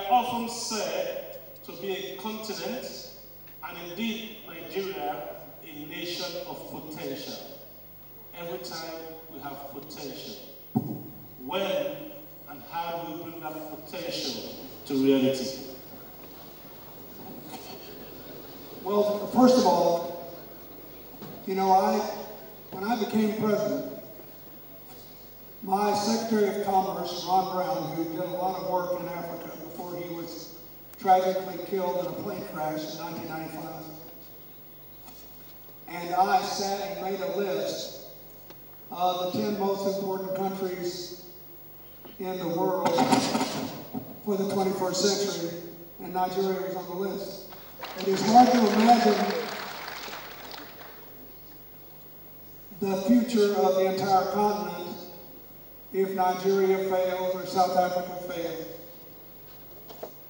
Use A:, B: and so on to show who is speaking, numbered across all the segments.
A: Often said to be a continent, and indeed Nigeria, a nation of potential. Every time we have potential. When and how do we bring that potential to reality?
B: Well, first of all, you know, when I became president, my Secretary of Commerce, Ron Brown, who did a lot of work in Africa before he was tragically killed in a plane crash in 1995, and I sat and made a list of the 10 most important countries in the world for the 21st century, and Nigeria was on the list. It is hard to imagine the future of the entire continent if Nigeria fails or South Africa fails.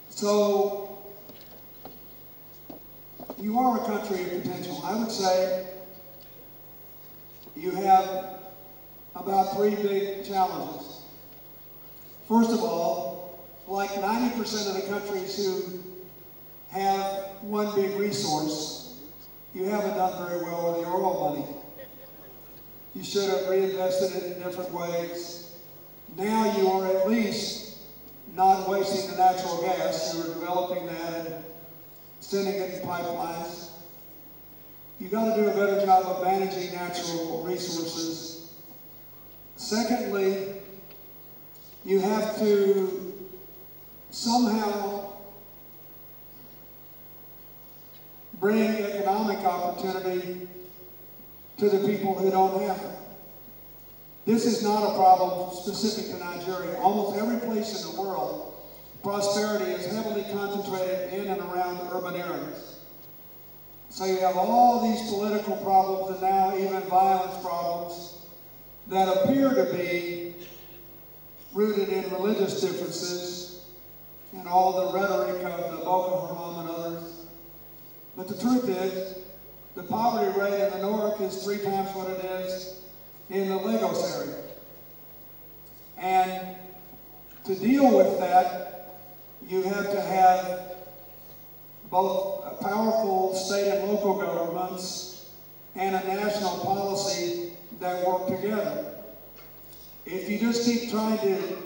B: So, you are a country of potential. I would say you have about 3 big challenges. First of all, like 90% of the countries who have one big resource, you haven't done very well with your oil money. You should have reinvested it in different ways. Now you are at least not wasting the natural gas. You are developing that and sending it in pipelines. You've got to do a better job of managing natural resources. Secondly, you have to somehow bring economic opportunity to the people who don't have it. This is not a problem specific to Nigeria. Almost every place in the world, prosperity is heavily concentrated in and around urban areas. So you have all these political problems and now even violence problems that appear to be rooted in religious differences and all the rhetoric of the Boko Haram and others. But the truth is, the poverty rate in the north is 3 times what it is in the Lagos area. And to deal with that, you have to have both powerful state and local governments and a national policy that work together. If you just keep trying to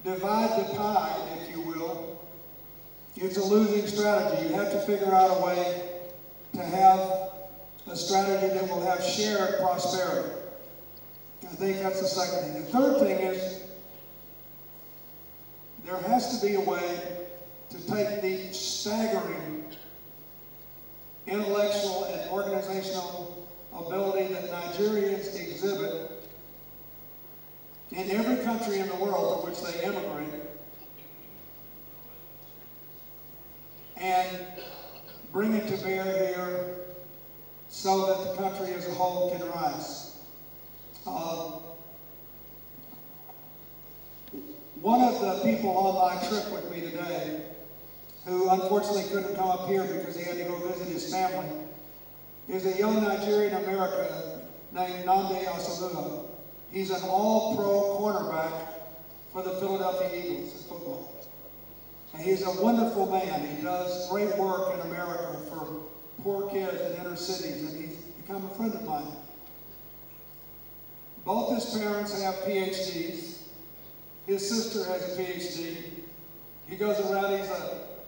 B: divide the pie, if you will, it's a losing strategy. You have to figure out a way to have a strategy that will have shared prosperity. I think that's the second thing. The third thing is there has to be a way to take the staggering intellectual and organizational ability that Nigerians exhibit in every country in the world to which they immigrate and bring it to bear here so that the country as a whole can rise. One of the people on my trip with me today, who unfortunately couldn't come up here because he had to go visit his family, is a young Nigerian American named Nnamdi Asomugha. He's an all-pro cornerback for the Philadelphia Eagles in football. And he's a wonderful man. He does great work in America for poor kids in inner cities, and he's become a friend of mine. Both his parents have PhDs. His sister has a PhD. He goes around, he's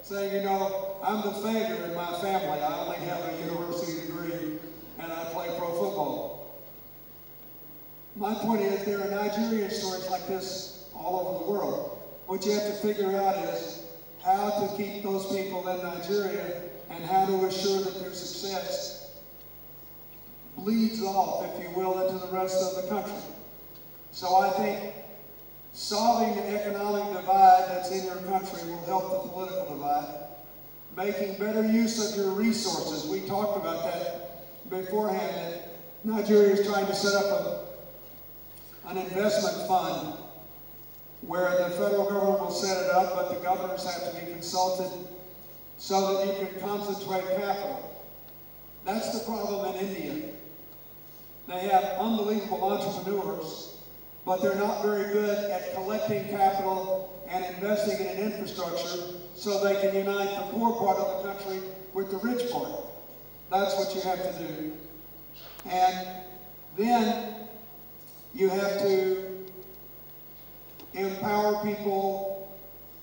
B: saying, you know, I'm the failure in my family. I only have a university degree, and I play pro football. My point is, there are Nigerian stories like this all over the world. What you have to figure out is how to keep those people in Nigeria and how to assure that their success bleeds off, if you will, into the rest of the country. So I think solving the economic divide that's in your country will help the political divide. Making better use of your resources. We talked about that beforehand, that Nigeria is trying to set up an investment fund where the federal government will set it up, but the governors have to be consulted so that you can concentrate capital. That's the problem in India. They have unbelievable entrepreneurs, but they're not very good at collecting capital and investing in an infrastructure so they can unite the poor part of the country with the rich part. That's what you have to do. And then you have to empower people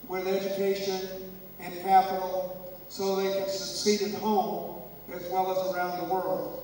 B: with education and capital so they can succeed at home as well as around the world.